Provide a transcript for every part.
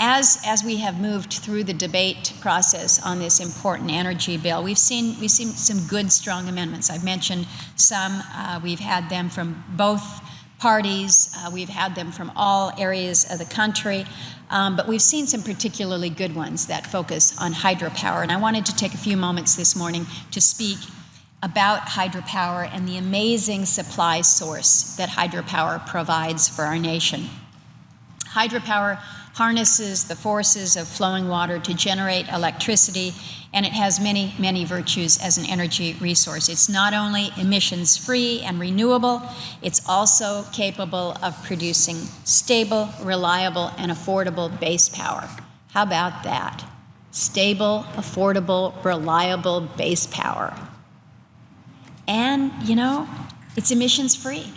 As we have moved through the debate process on this important energy bill, we've seen some good, strong amendments. I've mentioned some. We've had them from both parties. We've had them from all areas of the country. But we've seen some particularly good ones that focus on hydropower. And I wanted to take a few moments this morning to speak about hydropower and the amazing supply source that hydropower provides for our nation. Hydropower harnesses the forces of flowing water to generate electricity, and it has many, many virtues as an energy resource. It's not only emissions-free and renewable, it's also capable of producing stable, reliable, and affordable base power. How about that? Stable, affordable, reliable base power. And, you know, it's emissions-free.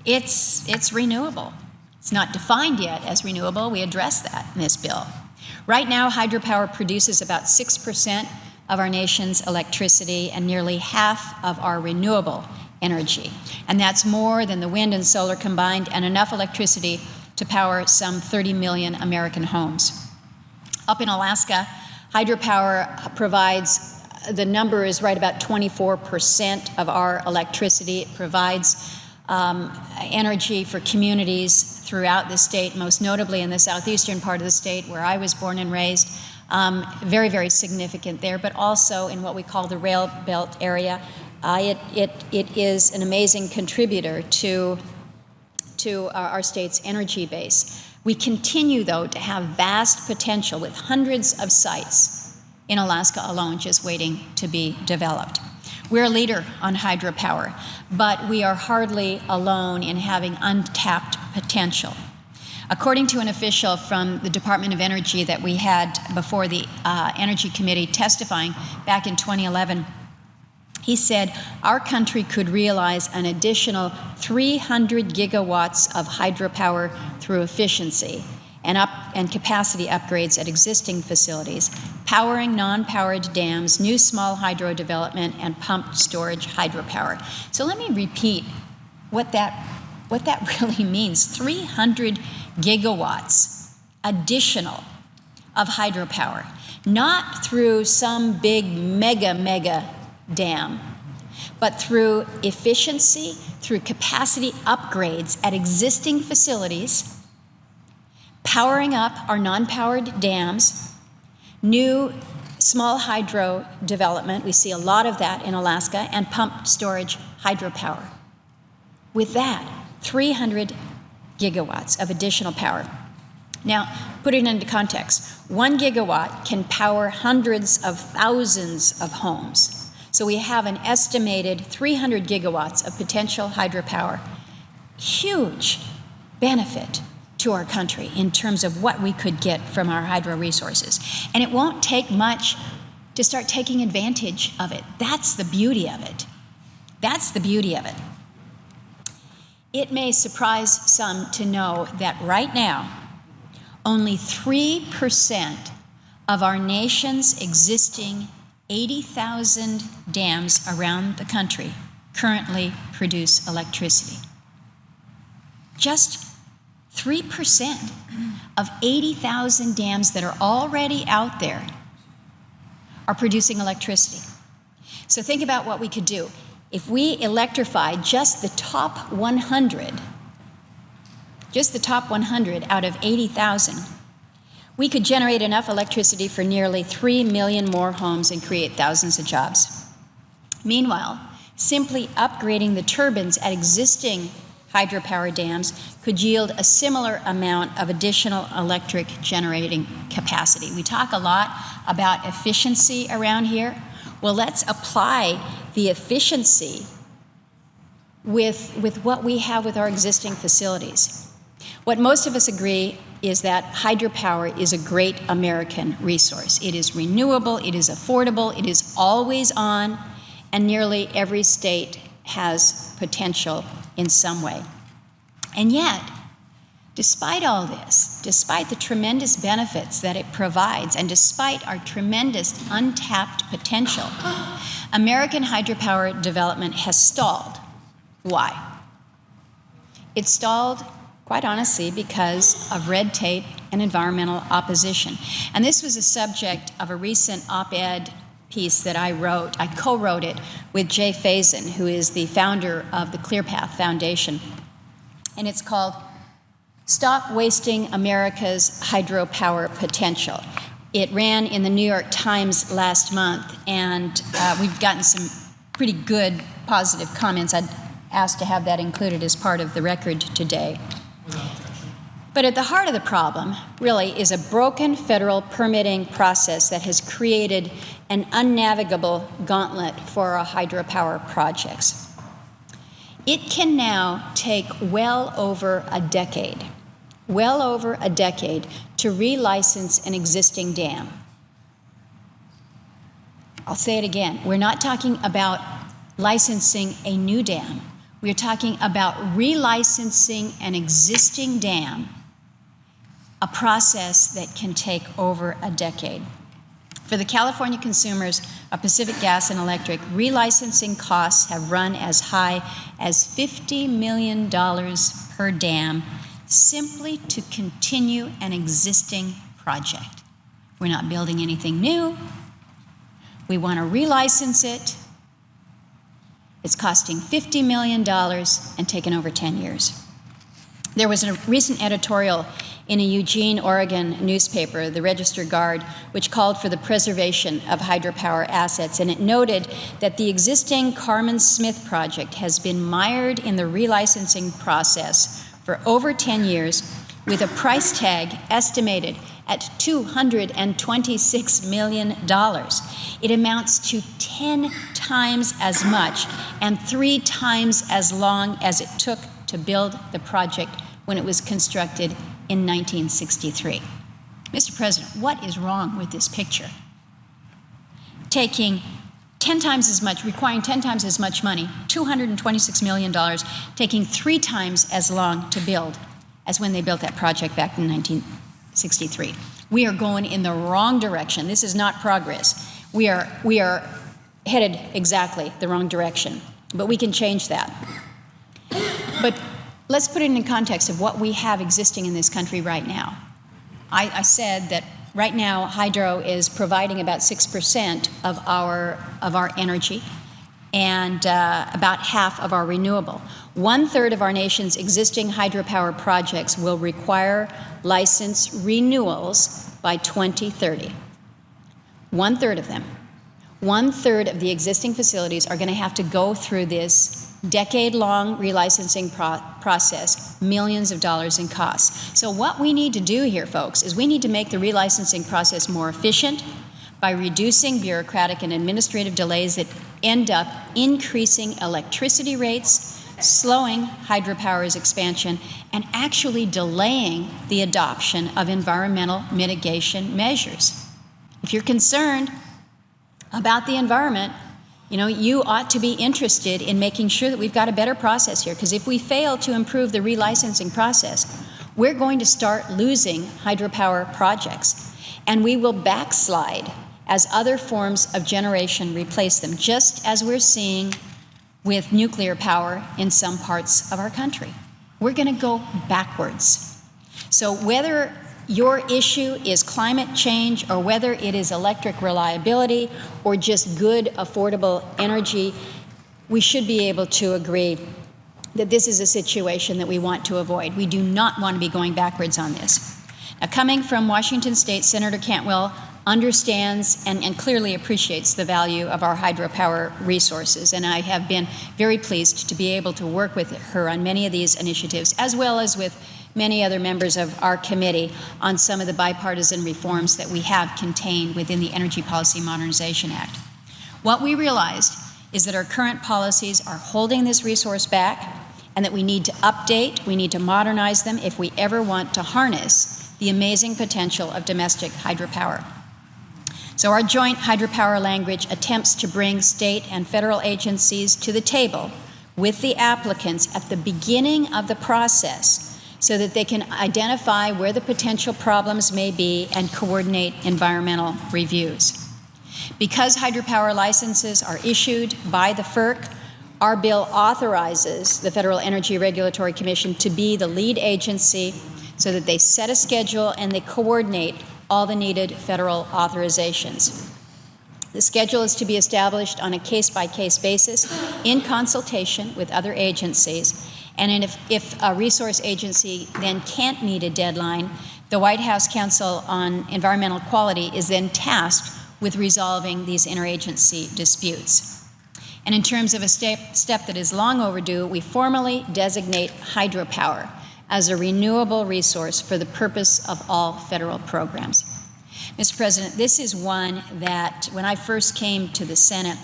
It's renewable. It's not defined yet as renewable. We address that in this bill. Right now, hydropower produces about 6% of our nation's electricity and nearly half of our renewable energy. And that's more than the wind and solar combined, and enough electricity to power some 30 million American homes. Up in Alaska, hydropower provides, the number is right about 24% of our electricity. It provides energy for communities throughout the state, most notably in the southeastern part of the state where I was born and raised. Very, very significant there, but also in what we call the rail belt area. It is an amazing contributor to our state's energy base. We continue, though, to have vast potential with hundreds of sites in Alaska alone just waiting to be developed. We're a leader on hydropower, but we are hardly alone in having untapped potential. According to an official from the Department of Energy that we had before the Energy Committee testifying back in 2011, he said our country could realize an additional 300 gigawatts of hydropower through efficiency and capacity upgrades at existing facilities, powering non-powered dams, new small hydro development, and pumped storage hydropower. So let me repeat what that really means. 300 gigawatts additional of hydropower, not through some big mega dam, but through efficiency, through capacity upgrades at existing facilities, powering up our non-powered dams, new small hydro development, we see a lot of that in Alaska, and pumped storage hydropower. With that, 300 gigawatts of additional power. Now, put it into context. 1 gigawatt can power hundreds of thousands of homes. So we have an estimated 300 gigawatts of potential hydropower. Huge benefit to our country in terms of what we could get from our hydro resources. And it won't take much to start taking advantage of it. That's the beauty of it. That's the beauty of it. It may surprise some to know that right now, only 3% of our nation's existing 80,000 dams around the country currently produce electricity. Just 3% of 80,000 dams that are already out there are producing electricity. So think about what we could do. If we electrify just the top 100 out of 80,000, we could generate enough electricity for nearly 3 million more homes and create thousands of jobs. Meanwhile, simply upgrading the turbines at existing hydropower dams could yield a similar amount of additional electric generating capacity. We talk a lot about efficiency around here. Well, let's apply the efficiency with what we have with our existing facilities. What most of us agree is that hydropower is a great American resource. It is renewable, it is affordable, it is always on, and nearly every state has potential in some way. And yet, despite all this, despite the tremendous benefits that it provides, and despite our tremendous untapped potential, American hydropower development has stalled. Why? It stalled, quite honestly, because of red tape and environmental opposition. And this was a subject of a recent op-ed piece that I wrote. I co-wrote it with Jay Faison, who is the founder of the ClearPath Foundation. And it's called Stop Wasting America's Hydropower Potential. It ran in the New York Times last month, and we've gotten some pretty good positive comments. I'd ask to have that included as part of the record today. But at the heart of the problem, really, is a broken federal permitting process that has created an unnavigable gauntlet for our hydropower projects. It can now take well over a decade to relicense an existing dam. I'll say it again. We're not talking about licensing a new dam. We're talking about relicensing an existing dam, a process that can take over a decade. For the California consumers of Pacific Gas and Electric, relicensing costs have run as high as $50 million per dam simply to continue an existing project. We're not building anything new. We want to relicense it. It's costing $50 million and taken over 10 years. There was a recent editorial in a Eugene, Oregon newspaper, the Register Guard, which called for the preservation of hydropower assets, and it noted that the existing Carmen Smith project has been mired in the relicensing process for over 10 years, with a price tag estimated at $226 million. It amounts to 10 times as much and 3 times as long as it took to build the project when it was constructed in 1963. Mr. President, what is wrong with this picture? Taking 10 times as much, requiring 10 times as much money, $226 million, taking 3 times as long to build as when they built that project back in 1963. We are going in the wrong direction. This is not progress. We are headed exactly the wrong direction, but we can change that. But let's put it in context of what we have existing in this country right now. I said that right now hydro is providing about 6% of our energy and about half of our renewable. 1/3 of our nation's existing hydropower projects will require license renewals by 2030. 1/3 of them. 1/3 of the existing facilities are going to have to go through this decade-long relicensing process, millions of dollars in costs. So what we need to do here, folks, is we need to make the relicensing process more efficient by reducing bureaucratic and administrative delays that end up increasing electricity rates, slowing hydropower's expansion, and actually delaying the adoption of environmental mitigation measures. If you're concerned about the environment, you ought to be interested in making sure that we've got a better process here, because if we fail to improve the relicensing process, we're going to start losing hydropower projects, and we will backslide as other forms of generation replace them, just as we're seeing with nuclear power in some parts of our country. We're going to go backwards. So whether your issue is climate change or whether it is electric reliability or just good, affordable energy, we should be able to agree that this is a situation that we want to avoid. We do not want to be going backwards on this. Now, coming from Washington State, Senator Cantwell understands and clearly appreciates the value of our hydropower resources, and I have been very pleased to be able to work with her on many of these initiatives, as well as with many other members of our committee on some of the bipartisan reforms that we have contained within the Energy Policy Modernization Act. What we realized is that our current policies are holding this resource back, and that we need to update, we need to modernize them if we ever want to harness the amazing potential of domestic hydropower. So our joint hydropower language attempts to bring state and federal agencies to the table with the applicants at the beginning of the process, so that they can identify where the potential problems may be and coordinate environmental reviews. Because hydropower licenses are issued by the FERC, our bill authorizes the Federal Energy Regulatory Commission to be the lead agency so that they set a schedule and they coordinate all the needed federal authorizations. The schedule is to be established on a case-by-case basis in consultation with other agencies, and if a resource agency then can't meet a deadline, the White House Council on Environmental Quality is then tasked with resolving these interagency disputes. And in terms of a step that is long overdue, we formally designate hydropower as a renewable resource for the purpose of all federal programs. Mr. President, this is one that when I first came to the Senate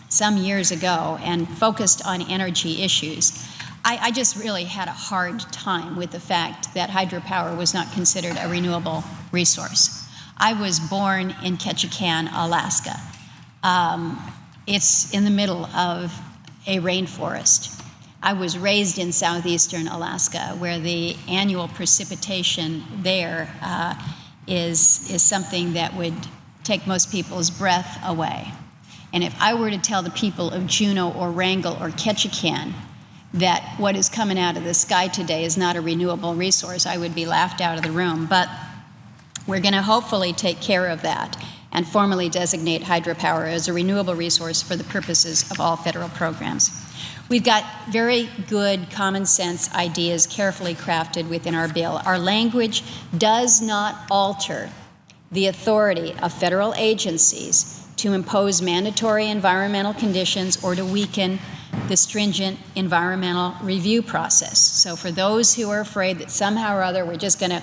some years ago and focused on energy issues, I just really had a hard time with the fact that hydropower was not considered a renewable resource. I was born in Ketchikan, Alaska. It's in the middle of a rainforest. I was raised in southeastern Alaska, where the annual precipitation there is something that would take most people's breath away. And if I were to tell the people of Juneau or Wrangell or Ketchikan that what is coming out of the sky today is not a renewable resource, I would be laughed out of the room. But we're going to hopefully take care of that and formally designate hydropower as a renewable resource for the purposes of all federal programs. We've got very good common sense ideas carefully crafted within our bill. Our language does not alter the authority of federal agencies to impose mandatory environmental conditions or to weaken the stringent environmental review process. So for those who are afraid that somehow or other we're just going to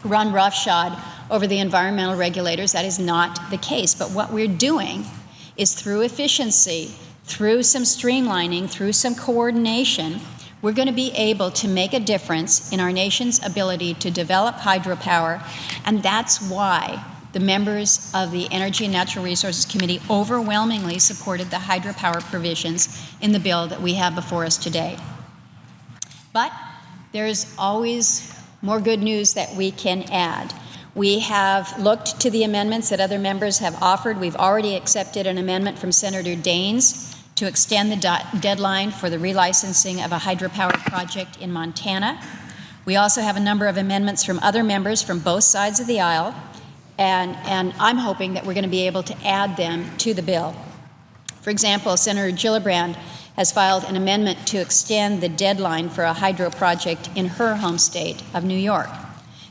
run roughshod over the environmental regulators, that is not the case. But what we're doing is through efficiency, through some streamlining, through some coordination, we're going to be able to make a difference in our nation's ability to develop hydropower, and that's why the members of the Energy and Natural Resources Committee overwhelmingly supported the hydropower provisions in the bill that we have before us today. But there's always more good news that we can add. We have looked to the amendments that other members have offered. We've already accepted an amendment from Senator Daines to extend the deadline for the relicensing of a hydropower project in Montana. We also have a number of amendments from other members from both sides of the aisle, and I'm hoping that we're going to be able to add them to the bill. For example, Senator Gillibrand has filed an amendment to extend the deadline for a hydro project in her home state of New York.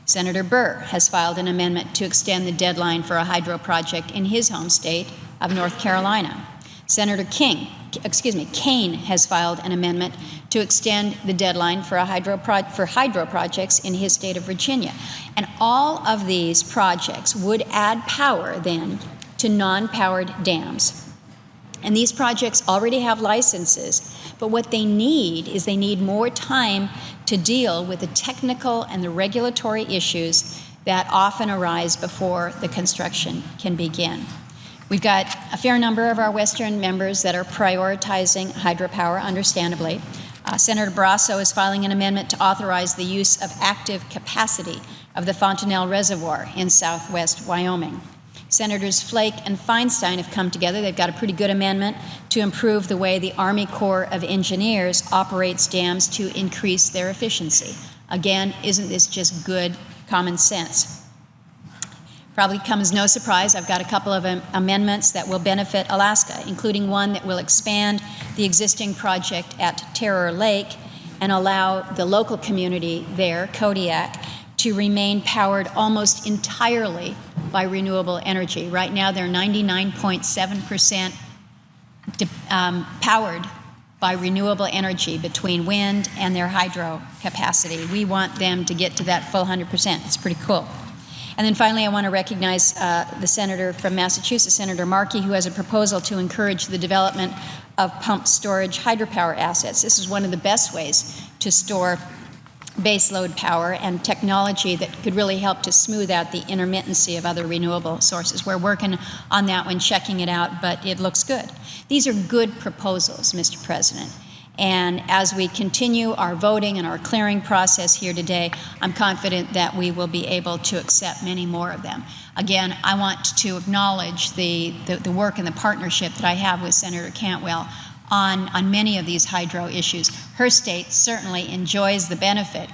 Senator Burr has filed an amendment to extend the deadline for a hydro project in his home state of North Carolina. Senator Kane has filed an amendment to extend the deadline for hydro projects in his state of Virginia. And all of these projects would add power then to non-powered dams. And these projects already have licenses, but what they need is they need more time to deal with the technical and the regulatory issues that often arise before the construction can begin. We've got a fair number of our Western members that are prioritizing hydropower, understandably. Senator Barrasso is filing an amendment to authorize the use of active capacity of the Fontanelle Reservoir in southwest Wyoming. Senators Flake and Feinstein have come together. They've got a pretty good amendment to improve the way the Army Corps of Engineers operates dams to increase their efficiency. Again, isn't this just good common sense? Probably comes as no surprise, I've got a couple of amendments that will benefit Alaska, including one that will expand the existing project at Terror Lake and allow the local community there, Kodiak, to remain powered almost entirely by renewable energy. Right now, they're 99.7% powered by renewable energy between wind and their hydro capacity. We want them to get to that full 100%. It's pretty cool. And then finally, I want to recognize the senator from Massachusetts, Senator Markey, who has a proposal to encourage the development of pumped storage hydropower assets. This is one of the best ways to store baseload power and technology that could really help to smooth out the intermittency of other renewable sources. We're working on that one, checking it out, but it looks good. These are good proposals, Mr. President. And as we continue our voting and our clearing process here today, I'm confident that we will be able to accept many more of them. Again, I want to acknowledge the work and the partnership that I have with Senator Cantwell on many of these hydro issues. Her state certainly enjoys the benefit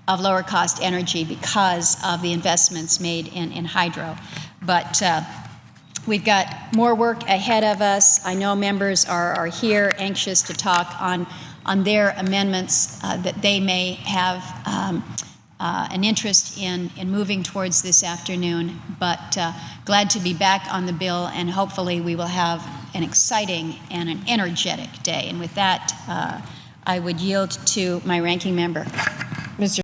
of lower cost energy because of the investments made in hydro. But we've got more work ahead of us. I know members are here anxious to talk on their amendments that they may have an interest in moving towards this afternoon, but glad to be back on the bill, and hopefully we will have an exciting and an energetic day. And with that, I would yield to my ranking member.